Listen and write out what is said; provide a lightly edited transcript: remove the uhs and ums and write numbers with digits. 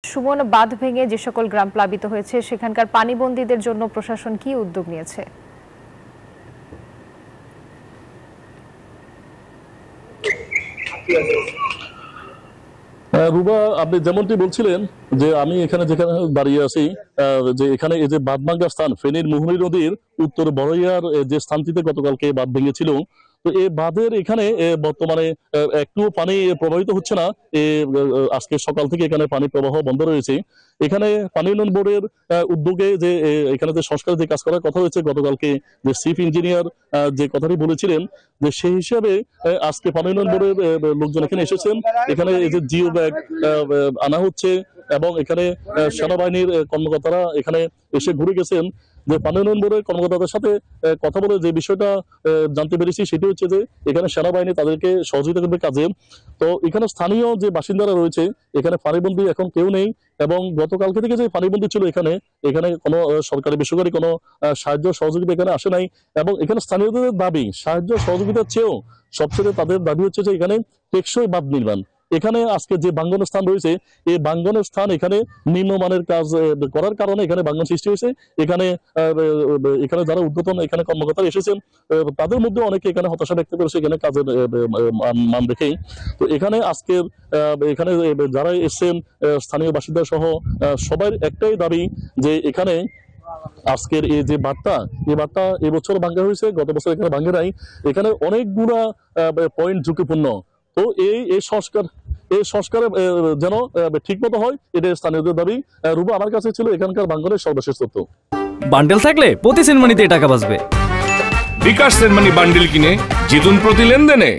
সুমন, বাঁধ ভেঙে যে সকল গ্রাম প্লাবিত হয়েছে সেখানকার পানিবন্দীদের জন্য প্রশাসন কি উদ্যোগ নিয়েছে? রুবা, আপনি যেমনটি বলছিলেন যে আমি এখানে যেখানে দাঁড়িয়ে আছি, যে এখানে এই যে বাঁধ ভাঙ্গা স্থান ফেনীর মোহনী নদীর উত্তর বড়ইয়ার যে স্থানটিতে গতকালকে বাঁধ ভেঙেছিল, তো এই বাঁধের এখানে বর্তমানে একটু পানি প্রবাহিত হচ্ছে না। আজকে সকাল থেকে এখানে পানি প্রবাহ বন্ধ রয়েছে। এখানে পানি উন্নয়ন বোর্ডের উদ্যোগে যে এখানে যে সংস্কারের যে কাজ করার কথা হয়েছে, গতকালকে যে চিফ ইঞ্জিনিয়ার যে কথাটি বলেছিলেন, যে সেই হিসাবে আজকে পানি উন্নয়ন বোর্ডের লোকজন এখানে এসেছেন। এখানে এই যে জিও ব্যাগ আনা হচ্ছে এবং এখানে সেনাবাহিনীর কর্মকর্তারা এখানে এসে ঘুরে গেছেন। যে পানি উন্নয়ন বোর্ডের কর্মকর্তাদের সাথে কথা বলে যে বিষয়টা জানতে পেরেছি সেটি হচ্ছে যে এখানে সেনাবাহিনী তাদেরকে সহযোগিতা করবে কাজে। তো এখানে স্থানীয় যে বাসিন্দারা রয়েছে, এখানে পানিবন্দী এখন কেউ নেই এবং গতকালকে থেকে যে পানিবন্দী ছিল এখানে এখানে কোনো সরকারি বেসরকারি কোনো সাহায্য সহযোগিতা এখানে আসে নাই। এবং এখানে স্থানীয়দের দাবি সাহায্য সহযোগিতার চেয়েও সবচেয়ে তাদের দাবি হচ্ছে যে এখানে টেকসই বাঁধ নির্মাণ। এখানে আজকে যে বাঙ্গনের স্থান রয়েছে, এই বাঙ্গনের স্থান এখানে নিম্নমানের কাজ করার কারণে এখানে বাঙ্গন সৃষ্টি হয়েছে। এখানে এখানে যারা উদ্বোধন এখানে কর্মকর্তা এসেছেন তাদের মধ্যে অনেকে এখানে হতাশা ব্যক্ত করেছে এখানে কাজের মান দেখেই। তো এখানে আজকের এখানে যারা এসেছেন স্থানীয় বাসিন্দা সহ সবার একটাই দাবি যে এখানে আজকের এই যে বাঁধটা, এই বাঁধটা এবছর ভাঙ্গা হয়েছে, গত বছর এখানে ভাঙ্গে নাই। এখানে অনেকগুলা পয়েন্ট ঝুঁকিপূর্ণ। তো এই সংস্কার যেন ঠিক মতো হয়, এটা স্থানীয়দের দাবি। রুবা, আমার কাছে ছিল এখানকার বাঙ্গনের সর্বশেষ তথ্য। বান্ডেল থাকলে প্রতি সেনমানিতে টাকা বাঁচবে। বিকাশ সেনমানি বান্ডেল কিনে জিতুন প্রতি লেনদেনে।